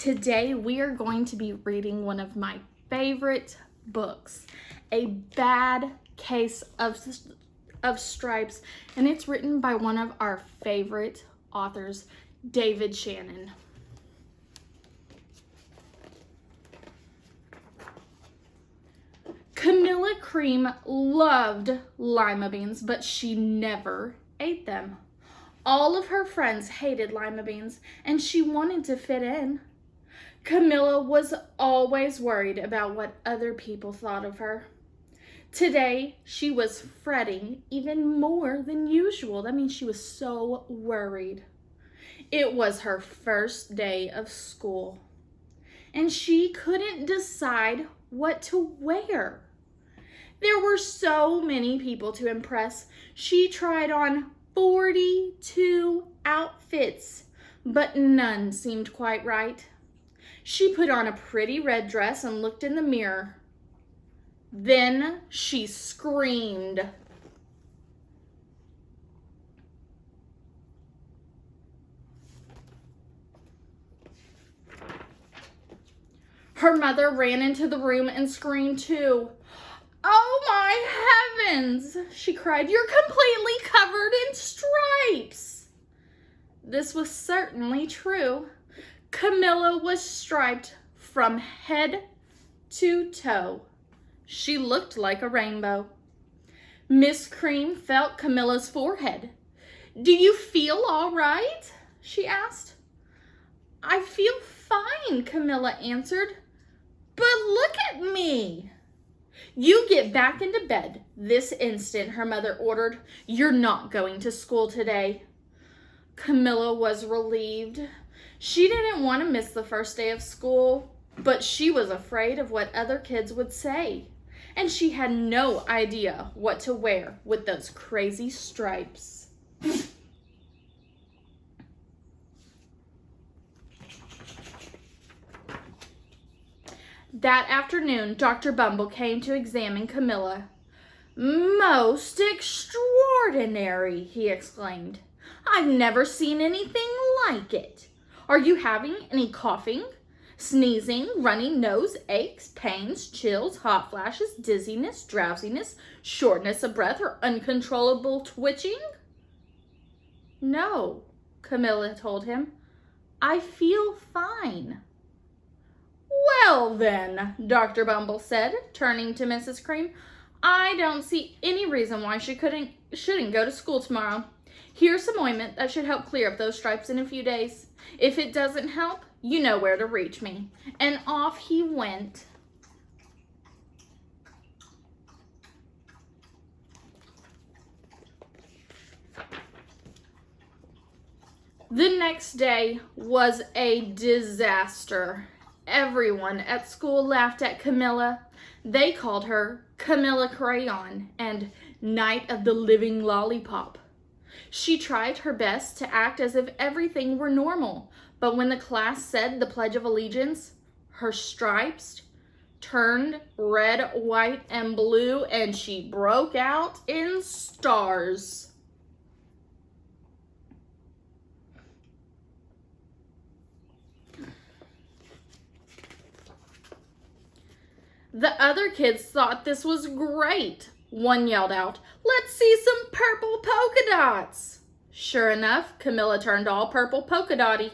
Today we are going to be reading one of my favorite books, A Bad Case of Stripes, and it's written by one of our favorite authors, David Shannon. Camilla Cream loved lima beans, but she never ate them. All of her friends hated lima beans, and she wanted to fit in. Camilla was always worried about what other people thought of her. Today, she was fretting even more than usual. That means she was so worried. It was her first day of school, and she couldn't decide what to wear. There were so many people to impress. She tried on 42 outfits, but none seemed quite right. She put on a pretty red dress and looked in the mirror. Then she screamed. Her mother ran into the room and screamed too. "Oh my heavens!" she cried. "You're completely covered in stripes." This was certainly true. Camilla was striped from head to toe. She looked like a rainbow. Miss Cream felt Camilla's forehead. "Do you feel all right?" she asked. "I feel fine," Camilla answered. "But look at me." "You get back into bed this instant," her mother ordered. "You're not going to school today." Camilla was relieved. She didn't want to miss the first day of school, but she was afraid of what other kids would say, and she had no idea what to wear with those crazy stripes. That afternoon, Dr. Bumble came to examine Camilla. "Most extraordinary," he exclaimed. "I've never seen anything like it. Are you having any coughing, sneezing, runny nose, aches, pains, chills, hot flashes, dizziness, drowsiness, shortness of breath, or uncontrollable twitching?" "No," Camilla told him. "I feel fine." "Well then," Dr. Bumble said, turning to Mrs. Cream, "I don't see any reason why she shouldn't go to school tomorrow. Here's some ointment that should help clear up those stripes in a few days. If it doesn't help, you know where to reach me." And off he went. The next day was a disaster. Everyone at school laughed at Camilla. They called her Camilla Crayon and Night of the Living Lollipop. She tried her best to act as if everything were normal, but when the class said the Pledge of Allegiance, her stripes turned red, white, and blue, and she broke out in stars. The other kids thought this was great. One yelled out, "Let's see some purple polka dots." Sure enough, Camilla turned all purple polka dotty.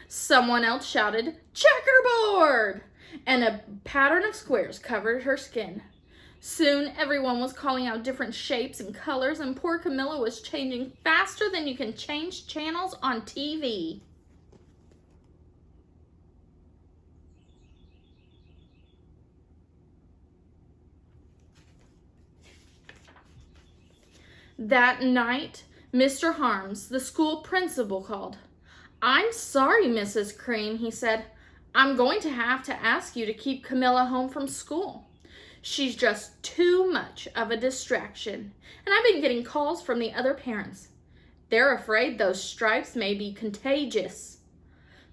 Someone else shouted, "Checkerboard!" and a pattern of squares covered her skin. Soon everyone was calling out different shapes and colors, and poor Camilla was changing faster than you can change channels on TV. That night, Mr. Harms, the school principal, called. "I'm sorry, Mrs. Cream," he said. "I'm going to have to ask you to keep Camilla home from school. She's just too much of a distraction, and I've been getting calls from the other parents. They're afraid those stripes may be contagious."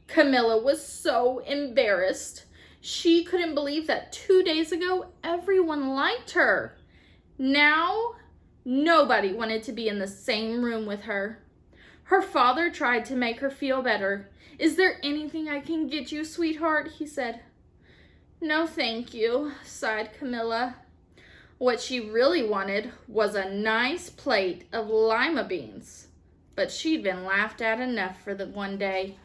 Camilla was so embarrassed. She couldn't believe that 2 days ago, everyone liked her. Now, nobody wanted to be in the same room with her. Her father tried to make her feel better. Is there anything I can get you, sweetheart? He said. No, thank you, sighed Camilla. What she really wanted was a nice plate of lima beans, but she'd been laughed at enough for the one day.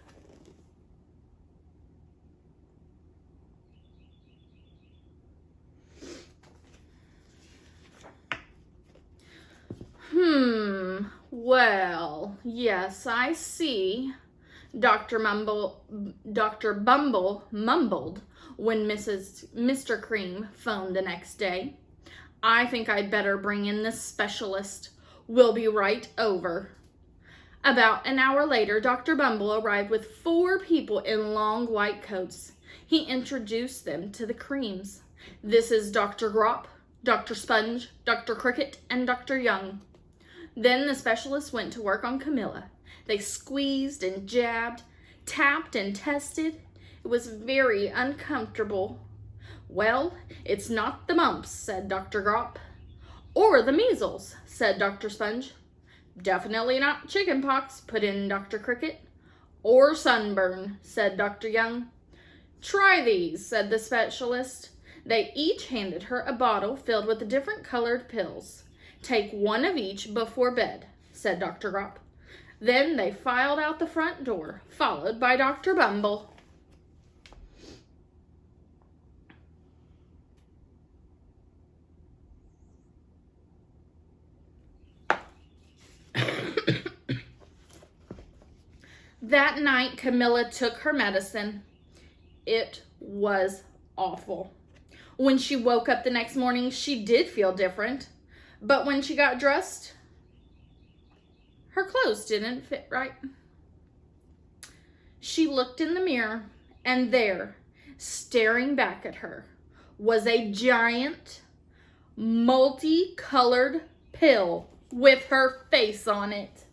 Well, yes, I see, Dr. Bumble mumbled when Mr. Cream phoned the next day. I think I'd better bring in the specialist. We'll be right over. About an hour later, Dr. Bumble arrived with 4 people in long white coats. He introduced them to the Creams. This is Dr. Grop, Dr. Sponge, Dr. Cricket, and Dr. Young. Then the specialist went to work on Camilla. They squeezed and jabbed, tapped and tested. It was very uncomfortable. Well, it's not the mumps, said Dr. Grop. Or the measles, said Dr. Sponge. Definitely not chicken pox, put in Dr. Cricket. Or sunburn, said Dr. Young. Try these, said the specialist. They each handed her a bottle filled with different colored pills. Take one of each before bed, said Dr. Grop. Then they filed out the front door, followed by Dr. Bumble. That night, Camilla took her medicine. It was awful. When she woke up the next morning, she did feel different. But when she got dressed, her clothes didn't fit right. She looked in the mirror, and there, staring back at her, was a giant, multicolored pill with her face on it.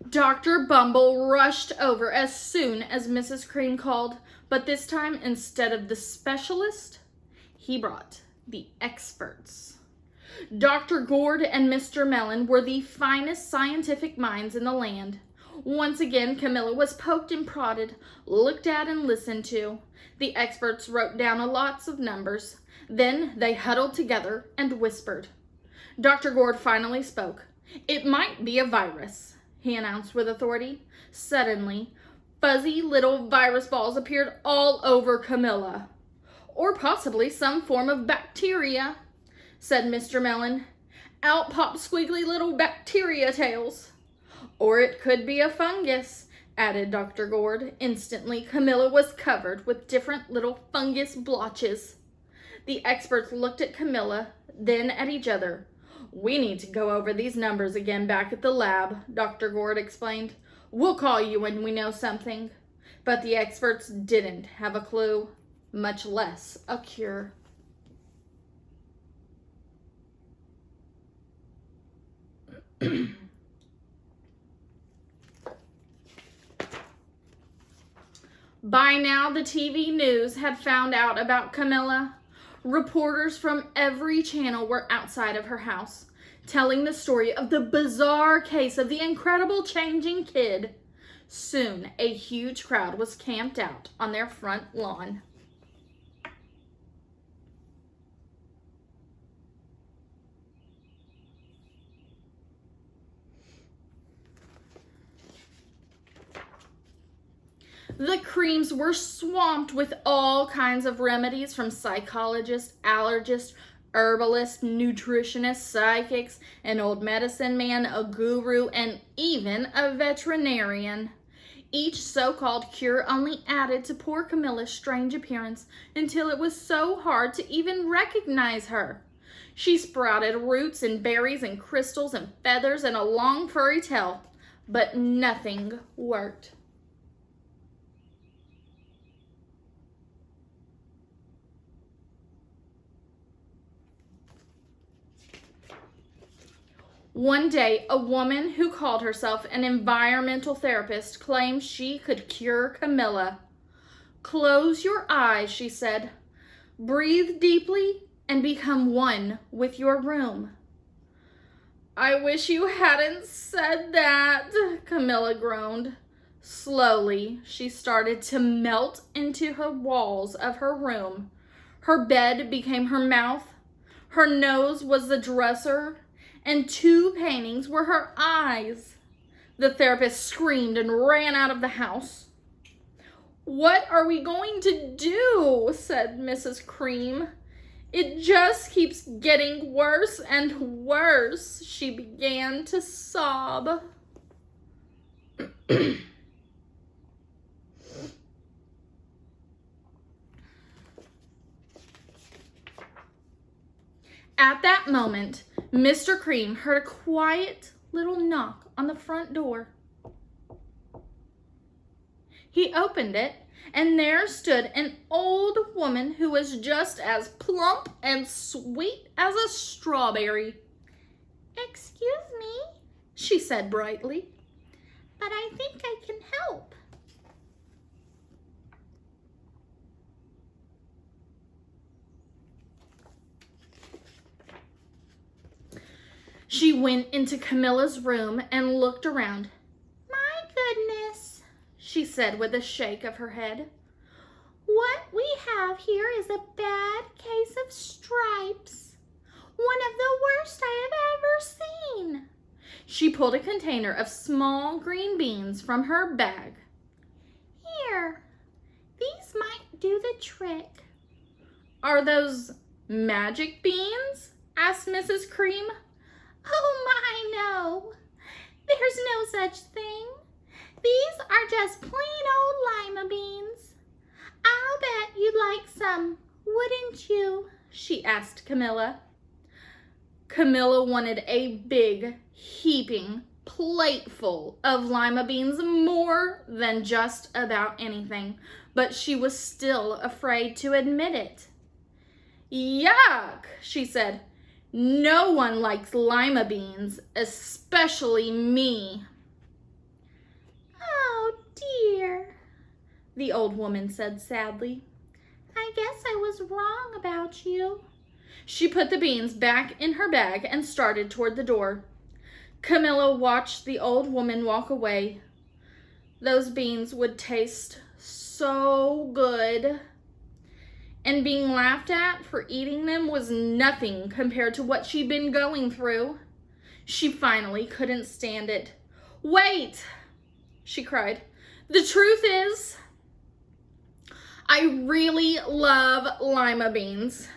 Dr. Bumble rushed over as soon as Mrs. Cream called, but this time, instead of the specialist, he brought the experts. Dr. Gourd and Mr. Mellon were the finest scientific minds in the land. Once again, Camilla was poked and prodded, looked at and listened to. The experts wrote down lots of numbers. Then they huddled together and whispered. Dr. Gourd finally spoke. It might be a virus, he announced with authority. Suddenly, fuzzy little virus balls appeared all over Camilla. Or possibly some form of bacteria, said Mr. Mellon. Out popped squiggly little bacteria tails. Or it could be a fungus, added Dr. Gourd. Instantly, Camilla was covered with different little fungus blotches. The experts looked at Camilla, then at each other. We need to go over these numbers again back at the lab, Dr. Gourd explained. We'll call you when we know something. But the experts didn't have a clue, much less a cure. By now, the TV news had found out about Camilla. Reporters from every channel were outside of her house, telling the story of the bizarre case of the incredible changing kid. Soon, a huge crowd was camped out on their front lawn. The Creams were swamped with all kinds of remedies from psychologists, allergists, herbalists, nutritionists, psychics, an old medicine man, a guru, and even a veterinarian. Each so-called cure only added to poor Camilla's strange appearance until it was so hard to even recognize her. She sprouted roots and berries and crystals and feathers and a long furry tail, but nothing worked. One day, a woman who called herself an environmental therapist claimed she could cure Camilla. Close your eyes, she said. Breathe deeply and become one with your room. I wish you hadn't said that, Camilla groaned. Slowly, she started to melt into the walls of her room. Her bed became her mouth, her nose was the dresser, and 2 paintings were her eyes. The therapist screamed and ran out of the house. What are we going to do? Said Mrs. Cream. It just keeps getting worse and worse. She began to sob. At that moment, Mr. Cream heard a quiet little knock on the front door. He opened it, and there stood an old woman who was just as plump and sweet as a strawberry. "Excuse me," she said brightly, "but I think I can help." She went into Camilla's room and looked around. "My goodness," she said with a shake of her head. "What we have here is a bad case of stripes. One of the worst I have ever seen." She pulled a container of small green beans from her bag. "Here, these might do the trick." "Are those magic beans?" asked Mrs. Cream. "Oh my, no. There's no such thing. These are just plain old lima beans. I'll bet you'd like some, wouldn't you?" she asked Camilla. Camilla wanted a big, heaping plateful of lima beans more than just about anything, but she was still afraid to admit it. "Yuck," she said. "No one likes lima beans, especially me." "Oh dear," the old woman said sadly. "I guess I was wrong about you." She put the beans back in her bag and started toward the door. Camilla watched the old woman walk away. Those beans would taste so good. And being laughed at for eating them was nothing compared to what she'd been going through. She finally couldn't stand it. "Wait," she cried. "The truth is, I really love lima beans."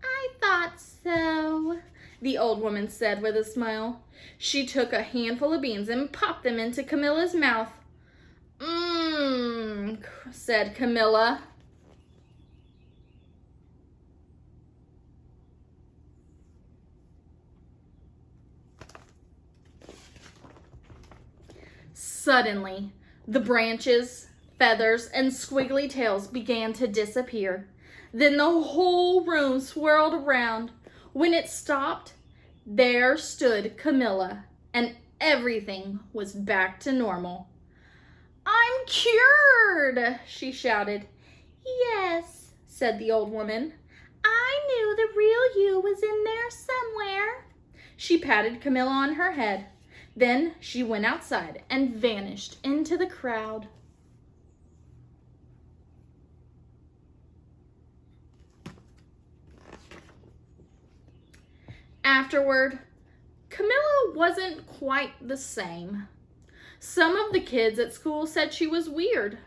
"I thought so," the old woman said with a smile. She took a handful of beans and popped them into Camilla's mouth. "Mmm," said Camilla. Suddenly, the branches, feathers, and squiggly tails began to disappear. Then the whole room swirled around. When it stopped, there stood Camilla, and everything was back to normal. "I'm cured!" she shouted. "Yes," said the old woman. "I knew the real you was in there somewhere." She patted Camilla on her head. Then she went outside and vanished into the crowd. Afterward, Camilla wasn't quite the same. Some of the kids at school said she was weird,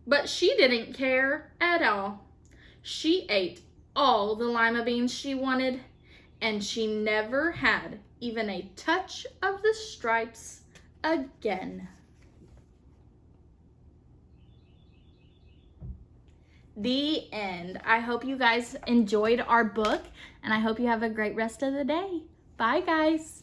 but she didn't care at all. She ate all the lima beans she wanted, and she never had even a touch of the stripes again. The end. I hope you guys enjoyed our book, and I hope you have a great rest of the day. Bye, guys.